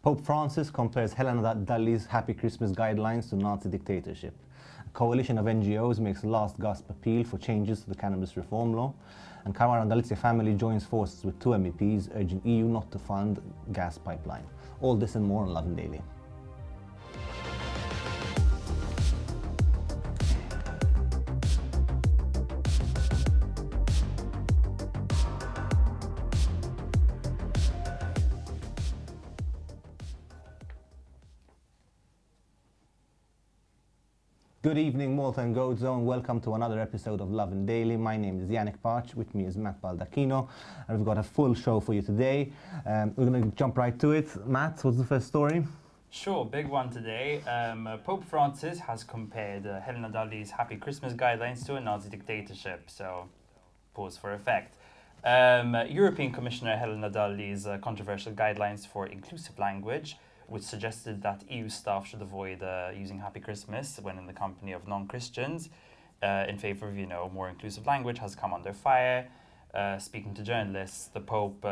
Pope Francis compares Helena Dalli's Happy Christmas guidelines to Nazi dictatorship. A coalition of NGOs makes a last gasp appeal for changes to the cannabis reform law. And Carmara and Galizia family joins forces with 2 MEPs urging EU not to fund gas pipeline. All this and more on Lovin Daily. Good evening, Malta and Gozo, and welcome to another episode of Lovin Daily. My name is Yannick. With me is Matt Baldacchino, and we've got a full show for you today. We're going to jump right to it. Matt, what's the first story? Sure, big one today. Pope Francis has compared Helena Dalli's Happy Christmas guidelines to a Nazi dictatorship, so pause for effect. European Commissioner Helena Dalli's controversial guidelines for inclusive language, which suggested that EU staff should avoid using Happy Christmas when in the company of non-Christians in favour of, more inclusive language, has come under fire. Speaking to journalists, the Pope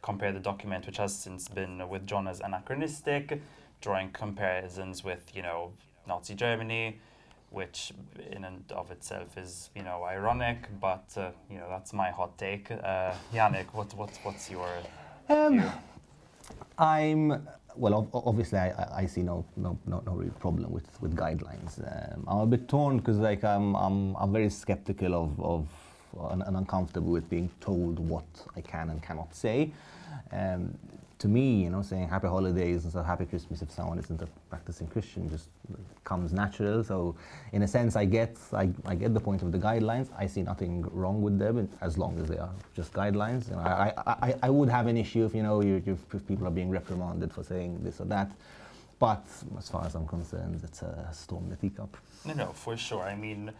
compared the document, which has since been withdrawn as anachronistic, drawing comparisons with, Nazi Germany, which in and of itself is, ironic, but, that's my hot take. Yannick, what's your view? Obviously, I see no real problem with guidelines. I'm a bit torn because I'm very skeptical of and uncomfortable with being told what I can and cannot say. To me, saying happy holidays instead of happy Christmas if someone isn't a practicing Christian just comes natural. So in a sense, I get the point of the guidelines. I see nothing wrong with them as long as they are just guidelines. I would have an issue if people are being reprimanded for saying this or that. But as far as I'm concerned, it's a storm in the teacup. No, for sure. I mean,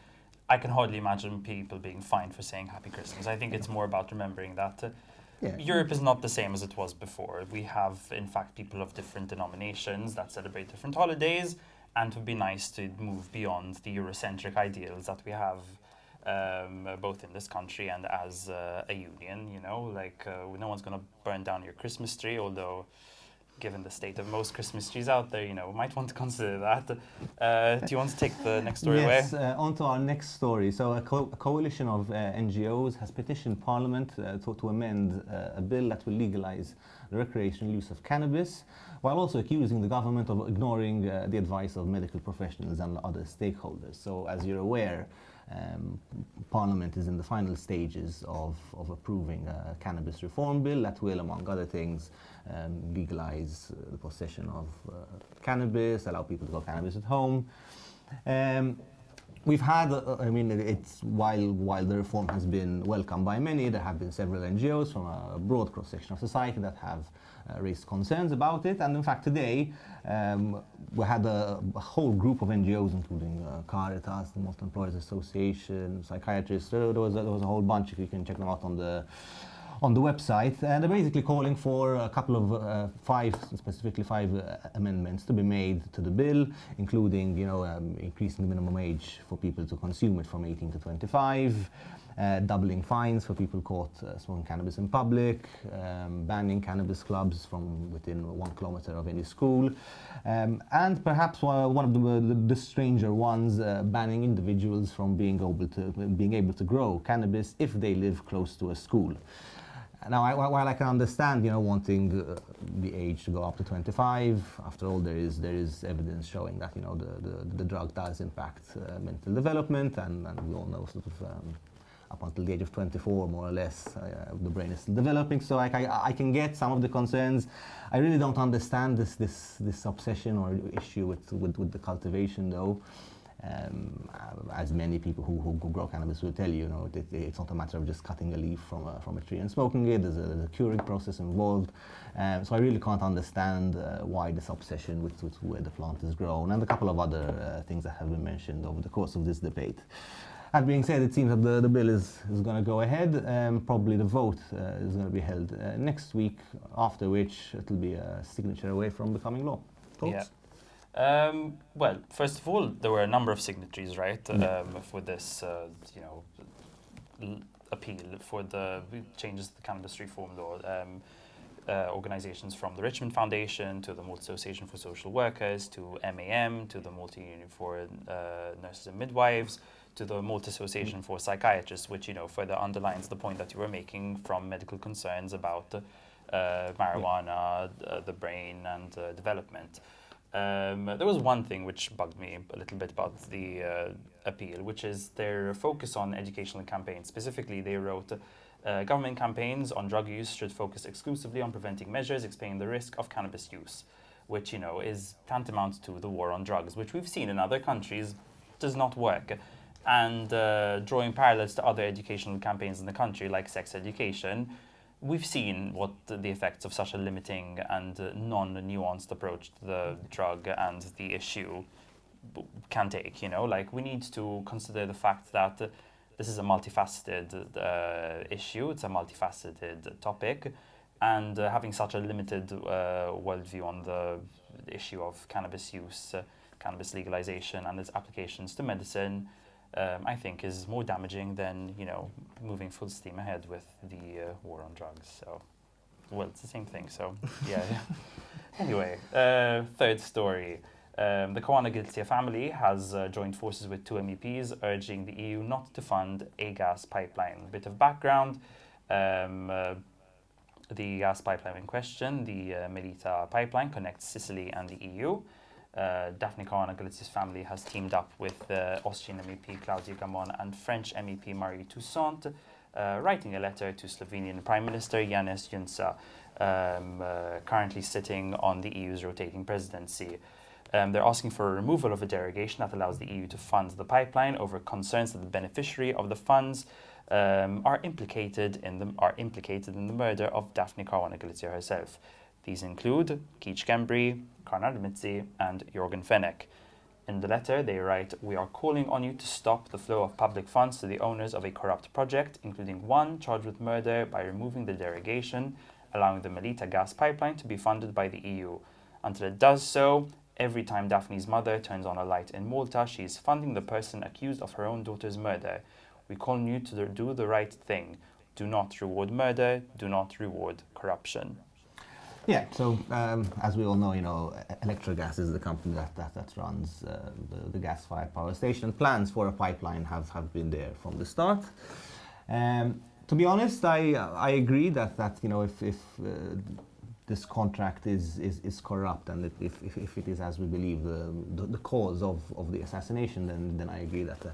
I can hardly imagine people being fined for saying happy Christmas. I think it's more about remembering that Europe is not the same as it was before. We have, in fact, people of different denominations that celebrate different holidays, and it would be nice to move beyond the Eurocentric ideals that we have both in this country and as a union, no one's going to burn down your Christmas tree, although given the state of most Christmas trees out there, we might want to consider that. Do you want to take the next story away? Yes, on to our next story. So a coalition of NGOs has petitioned Parliament to amend a bill that will legalise the recreational use of cannabis, while also accusing the government of ignoring the advice of medical professionals and other stakeholders. So as you're aware, Parliament is in the final stages of approving a cannabis reform bill that will, among other things, legalise the possession of cannabis, allow people to grow cannabis at home. We've had, it's while the reform has been welcomed by many, there have been several NGOs from a broad cross-section of society that have raised concerns about it. And in fact, today, we had a whole group of NGOs, including Caritas, the Malta Employers Association, psychiatrists. There was a whole bunch. If you can check them out on the website. They're basically calling for a couple of five amendments to be made to the bill, including, increasing the minimum age for people to consume it from 18 to 25, doubling fines for people caught smoking cannabis in public, banning cannabis clubs from within 1 kilometer of any school, and perhaps one of the stranger ones, banning individuals from being able to grow cannabis if they live close to a school. Now, while I can understand, wanting the age to go up to 25, after all, there is evidence showing that, the drug does impact mental development, and we all know up until the age of 24, more or less, the brain is still developing. So I can get some of the concerns. I really don't understand this obsession or issue with the cultivation, though. As many people who grow cannabis will tell you, it's not a matter of just cutting a leaf from a tree and smoking it. There's a curing process involved. So I really can't understand why this obsession with where the plant is grown, and a couple of other things that have been mentioned over the course of this debate. That being said, it seems that the bill is going to go ahead. Probably the vote is going to be held next week, after which it will be a signature away from becoming law. Thoughts? Yeah. Well, first of all, there were a number of signatories, right, for this, appeal for the changes to the cannabis reform law. organizations from the Richmond Foundation to the Malta Association for Social Workers to MAM to the Malta Union for Nurses and Midwives to the Malta Association for Psychiatrists, which further underlines the point that you were making from medical concerns about marijuana, the brain, and development. There was one thing which bugged me a little bit about the appeal, which is their focus on educational campaigns. Specifically, they wrote, government campaigns on drug use should focus exclusively on preventing measures explaining the risk of cannabis use, which, is tantamount to the war on drugs, which we've seen in other countries does not work. And drawing parallels to other educational campaigns in the country, like sex education, we've seen what the effects of such a limiting and non-nuanced approach to the drug and the issue can take. Like, we need to consider the fact that this is a multifaceted issue, it's a multifaceted topic, and having such a limited worldview on the issue of cannabis use, cannabis legalization and its applications to medicine, I think is more damaging than, moving full steam ahead with the war on drugs. So, well, it's the same thing, so, yeah. Anyway, third story. The Kawana-Galizia family has joined forces with 2 MEPs urging the EU not to fund a gas pipeline. A bit of background. The gas pipeline in question, the Melita pipeline, connects Sicily and the EU. Daphne Caruana-Galicia's family has teamed up with Austrian MEP Claudia Gamon and French MEP Marie Toussaint, writing a letter to Slovenian Prime Minister Janez Janša, currently sitting on the EU's rotating presidency. They're asking for a removal of a derogation that allows the EU to fund the pipeline over concerns that the beneficiary of the funds are implicated in the murder of Daphne Caruana-Galizia herself. These include Keith Kembry, Karnal Mitzi, and Jorgen Fenech. In the letter, they write, "We are calling on you to stop the flow of public funds to the owners of a corrupt project, including one charged with murder, by removing the derogation, allowing the Melita gas pipeline to be funded by the EU. Until it does so, every time Daphne's mother turns on a light in Malta, she is funding the person accused of her own daughter's murder. We call on you to do the right thing. Do not reward murder. Do not reward corruption." Yeah, so as we all know, Electrogas is the company that runs the gas-fired power station. Plans for a pipeline have been there from the start. To be honest, I agree that if this contract is corrupt and if it is, as we believe, the cause of the assassination, then I agree that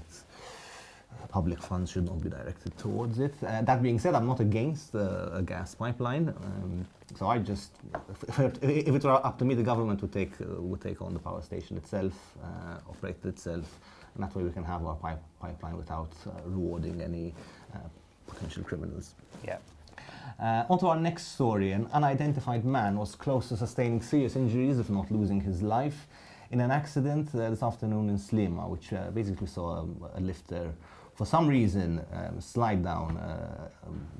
public funds should not be directed towards it. That being said, I'm not against a gas pipeline. So I just, if it were up to me, the government would take on the power station itself, operate it itself, and that way we can have our pipeline without rewarding any potential criminals. Yeah. On to our next story. An unidentified man was close to sustaining serious injuries, if not losing his life, in an accident this afternoon in Slima, which basically saw a lifter, for some reason, slide down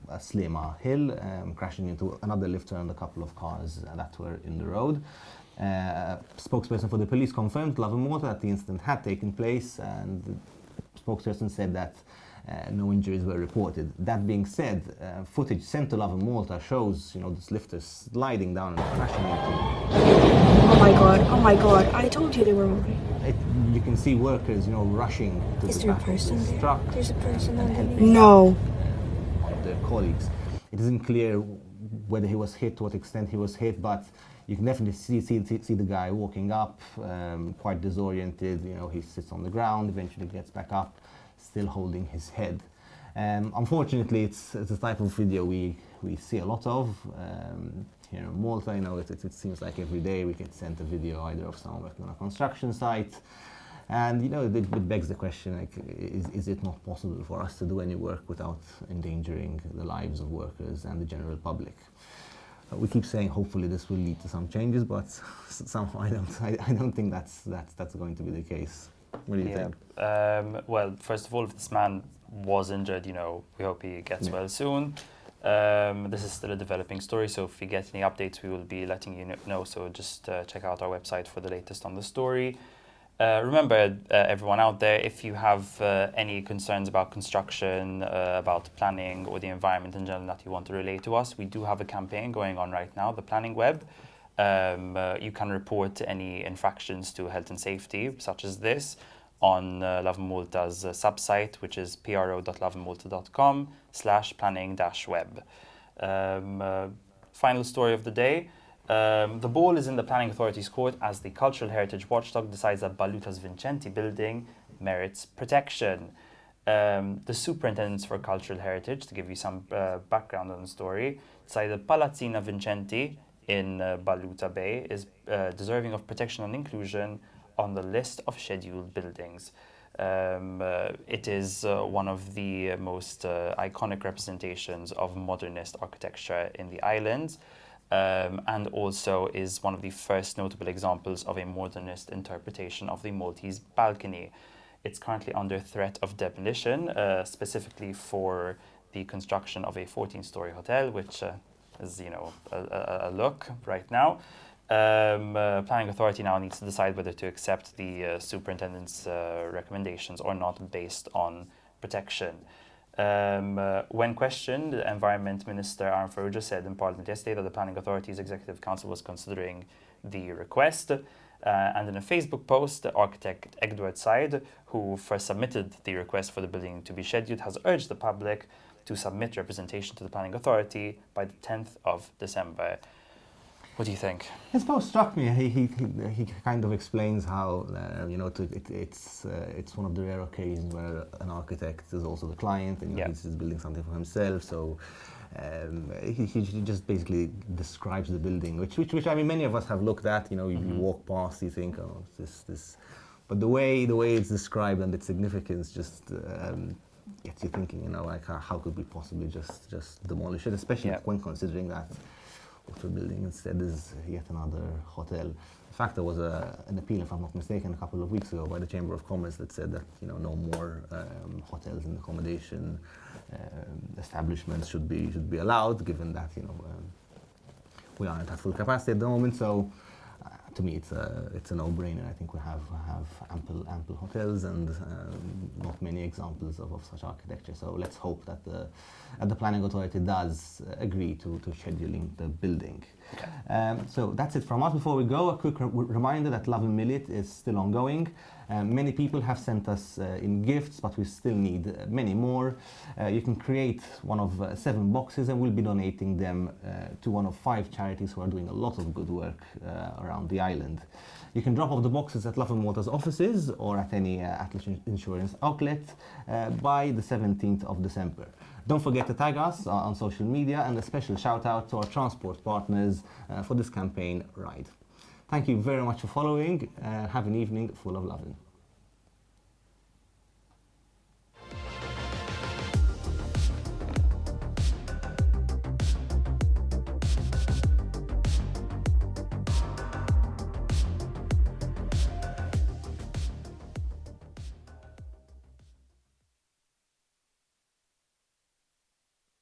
a Slima hill, crashing into another lifter and a couple of cars that were in the road. Spokesperson for the police confirmed to Lovin Malta that the incident had taken place, and the spokesperson said that no injuries were reported. That being said, footage sent to Lovin Malta shows, this lifter sliding down and crashing into. Oh my God! I told you they were moving. You can see workers, rushing to Is the there a back of person this there? truck. There's a person and underneath. helping No. Their colleagues. It isn't clear whether he was hit, to what extent he was hit, but you can definitely see the guy walking up, quite disoriented. He sits on the ground, eventually gets back up, still holding his head. Unfortunately, it's the type of video we see a lot of. Here in Malta, it seems like every day we get sent a video either of someone working on a construction site, and it begs the question, like, is it not possible for us to do any work without endangering the lives of workers and the general public? We keep saying hopefully this will lead to some changes, but somehow I don't think that's going to be the case. What do you think? Well, first of all, if this man was injured, we hope he gets well soon. This is still a developing story, so if we get any updates, we will be letting you know. So just check out our website for the latest on the story. Remember, everyone out there, if you have any concerns about construction, about planning, or the environment in general that you want to relate to us, we do have a campaign going on right now, the Planning Web. You can report any infractions to health and safety, such as this, on Lovin Malta's subsite, which is pro.lovinmalta.com/planning-web. Final story of the day. The ball is in the Planning Authority's court as the Cultural Heritage Watchdog decides that Baluta's Vincenti building merits protection. The Superintendents for Cultural Heritage, to give you some background on the story, decided Palazzina Vincenti in Baluta Bay is deserving of protection and inclusion on the list of scheduled buildings. It is one of the most iconic representations of modernist architecture in the islands, and also is one of the first notable examples of a modernist interpretation of the Maltese balcony. It's currently under threat of demolition, specifically for the construction of a 14-story hotel, which is, a look right now. Planning Authority now needs to decide whether to accept the superintendent's recommendations or not based on protection. When questioned, Environment Minister Aaron Farrugia said in Parliament yesterday that the Planning Authority's Executive Council was considering the request. And in a Facebook post, the architect Edward Said, who first submitted the request for the building to be scheduled, has urged the public to submit representation to the Planning Authority by the 10th of December. What do you think? His post struck me. He kind of explains how it's one of the rare occasions where an architect is also the client, and he's building something for himself. So he just basically describes the building, which I mean many of us have looked at. You walk past, you think, oh, this, but the way it's described and its significance just gets you thinking. Like how could we possibly just demolish it, especially when considering that what we're building instead is yet another hotel. In fact, there was an appeal, if I'm not mistaken, a couple of weeks ago by the Chamber of Commerce that said that no more hotels and accommodation establishments should be allowed, given that we aren't at full capacity at the moment. So to me, it's a no-brainer. I think we have ample hotels and not many examples of such architecture. So let's hope that the Planning Authority does agree to scheduling the building. So that's it from us. Before we go, a quick reminder that Lovin Millet is still ongoing. Many people have sent us in gifts, but we still need many more. You can create one of 7 boxes and we'll be donating them to one of 5 charities who are doing a lot of good work around the island. You can drop off the boxes at Lovin Malta's offices or at any Atlas Insurance outlet by the 17th of December. Don't forget to tag us on social media, and a special shout out to our transport partners for this campaign ride. Thank you very much for following. Have an evening full of lovin'.